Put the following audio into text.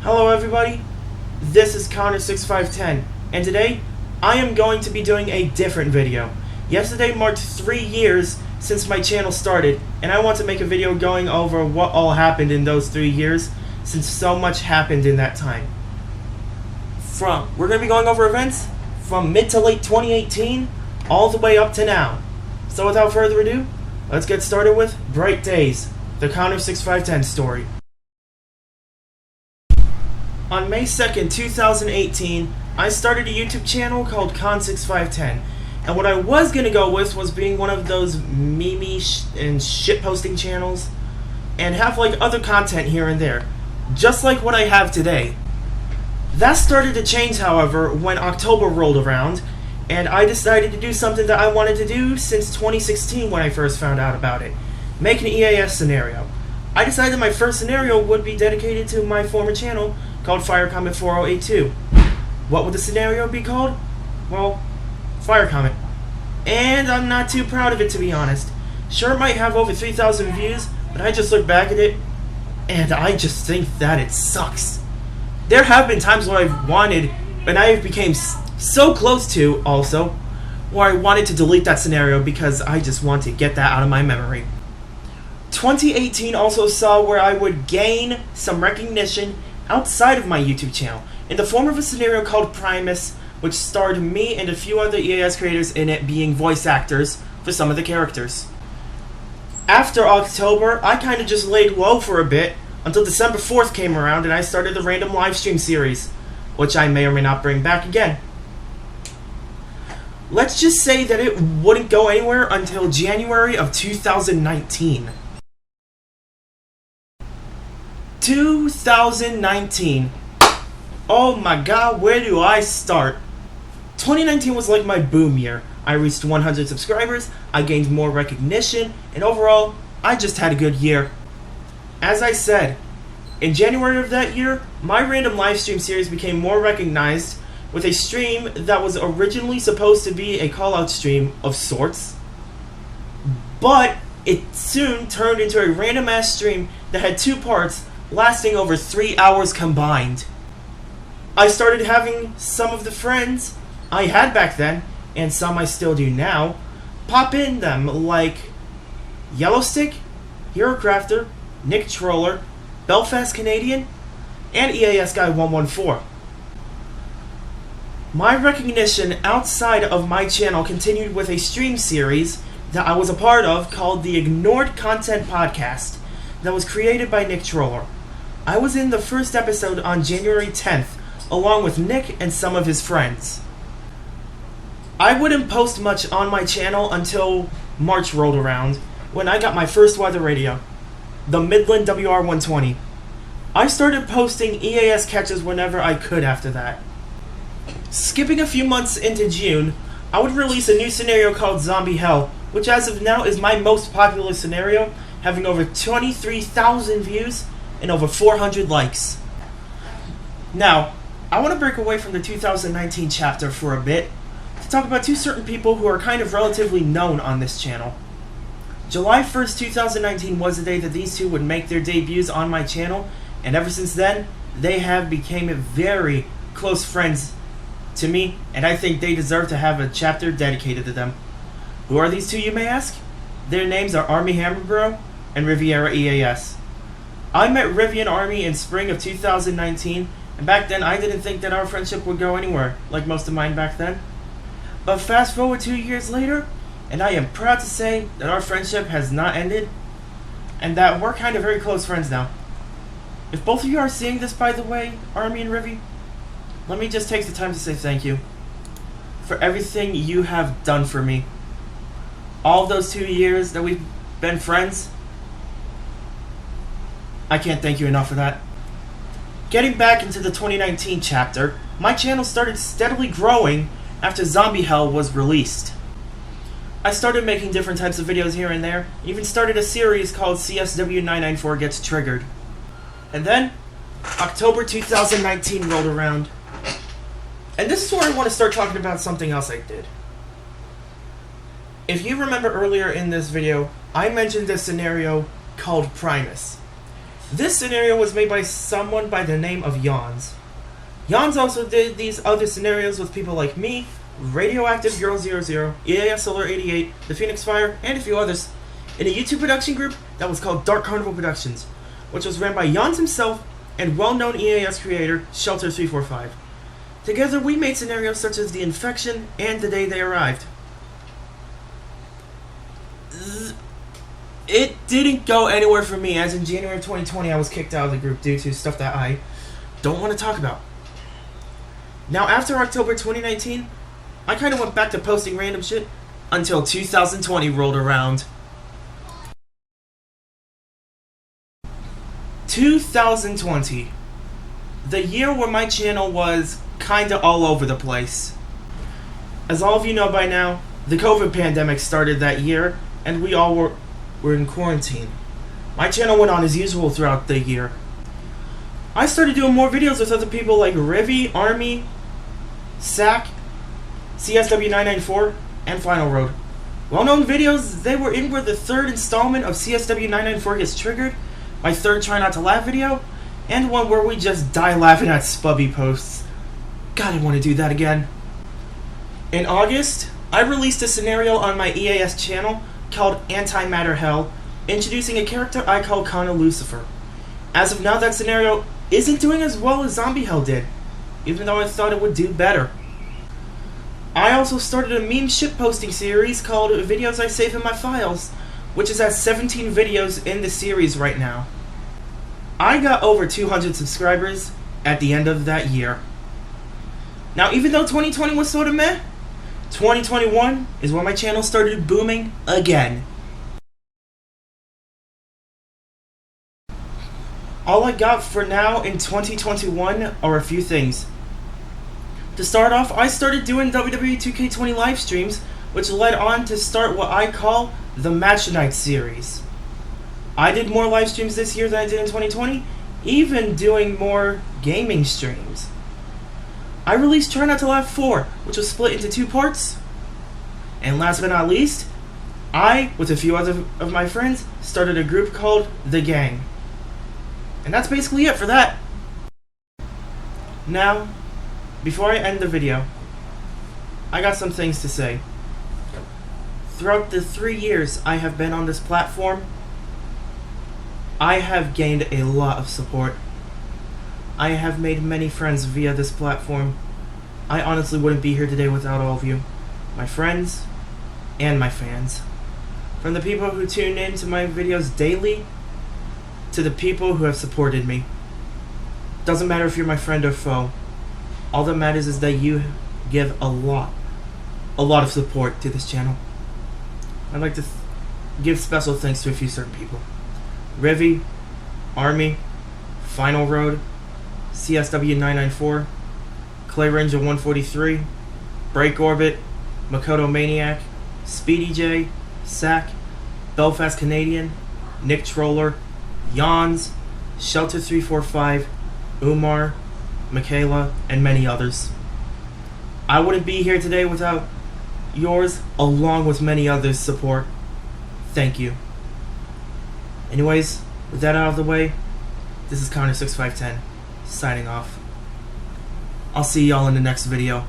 Hello everybody, this is Connor6510, and today I am going to be doing a different video. Yesterday marked 3 years since my channel started, and I want to make a video going over what all happened in those 3 years, since so much happened in that time. We're going to be going over events from mid to late 2018, all the way up to now. So without further ado, let's get started with Bright Days, the Connor6510 story. On May 2nd, 2018, I started a YouTube channel called Con6510, and what I was going to go with was being one of those meme and shitposting channels, and have like other content here and there, just like what I have today. That started to change, however, when October rolled around, and I decided to do something that I wanted to do since 2016 when I first found out about it, make an EAS scenario. I decided my first scenario would be dedicated to my former channel called Fire Comet 4082. What would the scenario be called? Well, Fire Comet. And I'm not too proud of it, to be honest. Sure, it might have over 3,000 views, but I just look back at it, and I just think that it sucks. There have been times where I've wanted, and I became so close to, also, where I wanted to delete that scenario because I just want to get that out of my memory. 2018 also saw where I would gain some recognition outside of my YouTube channel, in the form of a scenario called Primus, which starred me and a few other EAS creators in it being voice actors for some of the characters. After October, I kinda just laid low for a bit, until December 4th came around and I started the random livestream series, which I may or may not bring back again. Let's just say that it wouldn't go anywhere until January of 2019. 2019. Oh my god, where do I start? 2019 was like my boom year. I reached 100 subscribers, I gained more recognition, and overall, I just had a good year. As I said, in January of that year, my random livestream series became more recognized with a stream that was originally supposed to be a call-out stream of sorts, but it soon turned into a random-ass stream that had 2 parts lasting over 3 hours combined. I started having some of the friends I had back then, and some I still do now, pop in them like Yellowstick, Hero Crafter, Nick Troller, Belfast Canadian, and EAS Guy 114. My recognition outside of my channel continued with a stream series that I was a part of called the Ignored Content Podcast that was created by Nick Troller. I was in the first episode on January 10th, along with Nick and some of his friends. I wouldn't post much on my channel until March rolled around, when I got my first weather radio, the Midland WR120. I started posting EAS catches whenever I could after that. Skipping a few months into June, I would release a new scenario called Zombie Hell, which as of now is my most popular scenario, having over 23,000 views and over 400 likes. Now, I want to break away from the 2019 chapter for a bit to talk about 2 certain people who are kind of relatively known on this channel. July 1st, 2019 was the day that these 2 would make their debuts on my channel, and ever since then, they have become very close friends to me, and I think they deserve to have a chapter dedicated to them. Who are these 2, you may ask? Their names are Army Hammer Bro and Riviera EAS. I met Rivi and Army in spring of 2019, and back then I didn't think that our friendship would go anywhere, like most of mine back then. But fast forward 2 years later, and I am proud to say that our friendship has not ended, and that we're kind of very close friends now. If both of you are seeing this, by the way, Army and Rivi, let me just take the time to say thank you for everything you have done for me. All those 2 years that we've been friends, I can't thank you enough for that. Getting back into the 2019 chapter, my channel started steadily growing after Zombie Hell was released. I started making different types of videos here and there, even started a series called CSW994 Gets Triggered. And then, October 2019 rolled around, and this is where I want to start talking about something else I did. If you remember earlier in this video, I mentioned this scenario called Primus. This scenario was made by someone by the name of Yawns. Yawns also did these other scenarios with people like me, Radioactive Girl 00, EAS Solar 88, The Phoenix Fire, and a few others, in a YouTube production group that was called Dark Carnival Productions, which was ran by Yawns himself and well-known EAS creator Shelter 345. Together we made scenarios such as The Infection and The Day They Arrived. It didn't go anywhere for me, as in January of 2020 I was kicked out of the group due to stuff that I don't want to talk about. Now after October 2019, I kind of went back to posting random shit until 2020 rolled around. 2020. The year where my channel was kinda all over the place. As all of you know by now, the COVID pandemic started that year, and we all were in quarantine. My channel went on as usual throughout the year. I started doing more videos with other people like Rivy, Army, Sack, CSW994, and Final Road. Well-known videos they were in were the third installment of CSW994 Gets Triggered, my third Try Not to Laugh video, and one where we just die laughing at Spubby posts. God, I want to do that again. In August, I released a scenario on my EAS channel called Antimatter Hell, introducing a character I call Kana Lucifer. As of now, that scenario isn't doing as well as Zombie Hell did, even though I thought it would do better. I also started a meme shitposting series called Videos I Save in My Files, which is at 17 videos in the series right now. I got over 200 subscribers at the end of that year. Now, even though 2020 was sort of meh, 2021 is when my channel started booming again. All I got for now in 2021 are a few things. To start off, I started doing WWE 2K20 live streams, which led on to start what I call the Match Night series. I did more live streams this year than I did in 2020, even doing more gaming streams. I released Try Not to Laugh 4, which was split into 2 parts. And last but not least, I, with a few other of my friends, started a group called The Gang. And that's basically it for that. Now, before I end the video, I got some things to say. Throughout the 3 years I have been on this platform, I have gained a lot of support. I have made many friends via this platform. I honestly wouldn't be here today without all of you, my friends and my fans. From the people who tune in to my videos daily, to the people who have supported me. Doesn't matter if you're my friend or foe. All that matters is that you give a lot of support to this channel. I'd like to give special thanks to a few certain people. Rivy, Army, Final Road, CSW994, Clay Ranger 143, Break Orbit, Makoto Maniac, Speedy J, Sack, Belfast Canadian, Nick Troller, Yawns, Shelter 345, Umar, Michaela, and many others. I wouldn't be here today without yours, along with many others' support. Thank you. Anyways, with that out of the way, this is Connor6510, signing off. I'll see y'all in the next video.